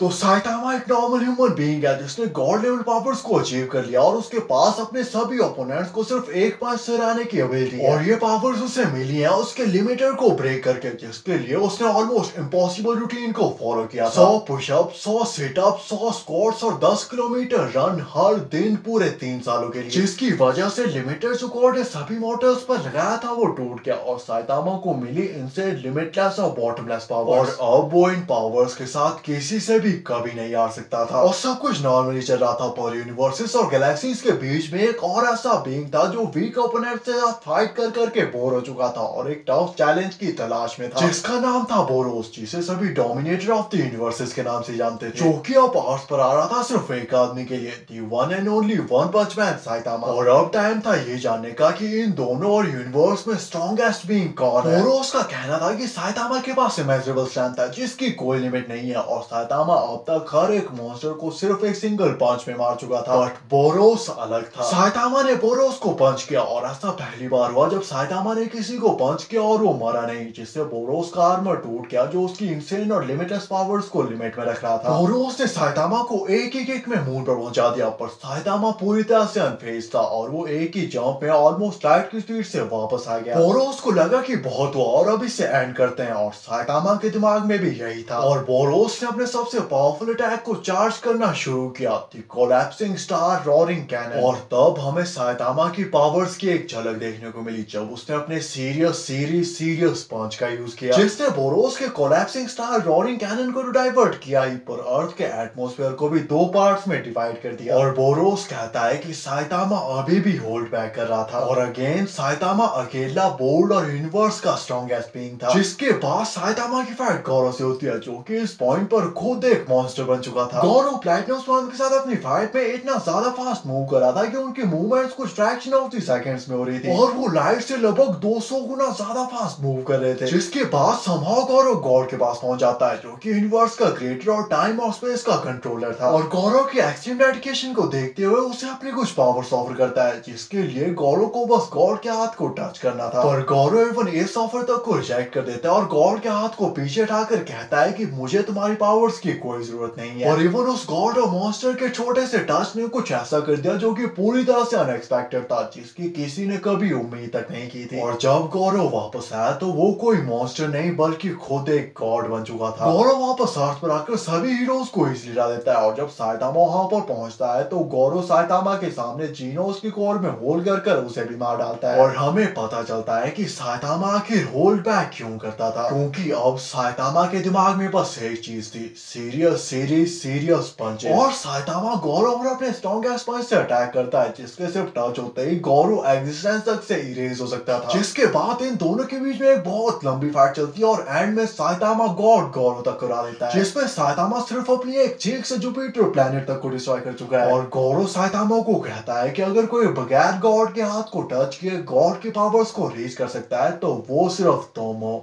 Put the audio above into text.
तो साइतामा एक normal human being है जिसने गॉड लेवल पावर्स को अचीव कर लिया और उसके पास अपने सभी ओपोनेंट्स को सिर्फ एक पंच से हराने की एबिलिटी है और ये पावर्स उसे मिली हैं उसके लिमिटर को ब्रेक करके, जिसके लिए उसने ऑलमोस्ट इम्पॉसिबल रूटीन को फॉलो किया था। 100 पुशअप, 100 सिटअप, 100 स्क्वाट्स और 10 किलोमीटर रन हर दिन पूरे 3 सालों के लिए, जिसकी वजह से लिमिटर जो गॉड ने सभी मॉर्टल्स पर लगाया था वो टूट गया और साइतामा को मिली इनसे लिमिटलेस और बॉटमलेस पावर्स। और अब वो इन पावर्स के साथ किसी से भी कभी नहीं हार सकता था और सब कुछ नॉर्मली चल रहा था, पर यूनिवर्सेस और गैलेक्सीज के बीच में एक और ऐसा बीइंग था जो वीक ओपोनेंट से फाइट कर करके बोर हो चुका था और एक टफ चैलेंज की तलाश में था, जिसका नाम था बोरोस, जिसे सभी डोमिनेटर ऑफ द यूनिवर्सेस के नाम से जानते थे, जो कि अब आर्स पर आ रहा था सिर्फ एक आदमी के लिए, the one and only one punch man Saitama. और अब टाइम था ये जानने का कि इन दोनों और यूनिवर्स में स्ट्रॉन्गेस्ट बीइंग कौन है। बोरोस का कहना था कि साइतामा के पास इमेजरेबल स्ट्रेंथ है जिसकी कोई लिमिट नहीं है और साइतामा अब तक हर एक मॉन्स्टर को सिर्फ एक सिंगल पंच में मार चुका था, बट बोरोस अलग था। साइतामा ने बोरोस को पंच किया और ऐसा पहली बार हुआ जब साइतामा ने किसी को पंच किया और वो मरा नहीं, जिससे बोरोस का आर्मर टूट गया जो उसकी इंसेन और लिमिटलेस पावर्स को लिमिट में रख रहा था। बोरोस ने साइतामा को एक ही किक में मून पर पहुंचा दिया, पर साइतामा पूरी तरह से अनफेज था और वो एक ही जंप में ऑलमोस्ट लाइट की स्पीड से वापस आ गया। बोरोस को लगा कि बहुत हुआ और अब इसे एंड करते हैं और साइतामा के दिमाग में भी यही था और बोरोस ने अपने सबसे पावरफुल अटैक को चार्ज करना शुरू किया, द कोलैप्सिंग स्टार रॉरिंग कैनन। और तब हमें साइतामा की पावर्स की एक झलक देखने को मिली जब उसने अपने सीरियस पंच का यूज किया, जिसने बोरोस के कोलैप्सिंग स्टार रॉरिंग कैनन को डाइवर्ट किया ही, पर अर्थ के एटमॉस्फेयर को भी दो पार्ट्स में डिवाइड कर दिया। और बोरोस कहता है कि साइतामा अभी भी होल्ड बैक कर रहा था और अगेन साइतामा अकेला, बोल्ड और यूनिवर्स का स्ट्रॉन्गेस्ट बीइंग था, जिसके बाद साइतामा की फाइट गौरव से होती है जो कि इस पॉइंट पर खुद एक मॉन्स्टर बन चुका था। गौरव प्लैटिनम स्वर्म के साथ अपनी फाइट में इतना ज्यादा फास्ट मूव कर रहा था कि उनकी मूवमेंट्स कुछ फ्रैक्शन ऑफ द सेकंड्स में हो रही थी और वो लाइट से लगभग 200 गुना ज्यादा फास्ट मूव कर रहे थे, जिसके बाद समहाउ गौरव गॉड के पास पहुंच जाता है जो कि यूनिवर्स का क्रिएटर और टाइम और स्पेस का कंट्रोलर था और गौरव की एक्सट्रीम डेडिकेशन को देखते हुए उसे अपने कुछ पावर्स ऑफर करता है, जिसके लिए गौरव को बस गॉड के हाथ को टच करना था, पर गौरव इवन इस ऑफर तक को रिजेक्ट कर देता है और गॉड के हाथ को पीछे उठाकर कहता है कि मुझे तुम्हारी पावर्स की कोई जरूरत नहीं है। और इवन उस गॉड और मॉन्स्टर के छोटे से टच ने कुछ ऐसा कर दिया जो कि पूरी तरह से अनएक्सपेक्टेड था, जिसकी किसी ने कभी उम्मीद तक नहीं की थी। और जब गौरव वापस आया तो वो कोई मॉन्स्टर नहीं बल्कि खुद एक गॉड बन चुका था। गौरव वापस अर्थ पर आकर सभी हीरोज को इजीली हरा देता है और जब साइतामा वहां पर पहुंचता है तो गौरव साइतामा के सामने जीनोस की कोर में होल्ड कर उसे भी मार डालता है और हमें पता चलता है कि साइतामा आखिर होल्ड बैक क्यों करता था, क्योंकि अब साइतामा के दिमाग में बस एक चीज थी, सीरियस पंच। और साइतामा गौरव पर अपने स्ट्रॉन्गेस्ट पंच से अटैक करता है जिसके सिर्फ टच होते ही गौरव एग्जिस्टेंस तक से इरेज हो सकता था, जिसके बाद इन दोनों के बीच में एक बहुत लंबी फाइट चलती है और एंड में साइतामा गॉड गौरव तक करा देता है, जिसमें साइतामा सिर्फ अपनी एक चीख से जुपिटर प्लेनेट तक को डिस्ट्रॉय कर चुका है। और गौरव साइतामा को कहता है कि अगर कोई बगैर गॉड के हाथ को टच किए गॉड की पावर्स को रीच कर सकता है तो वो सिर्फ तुम हो।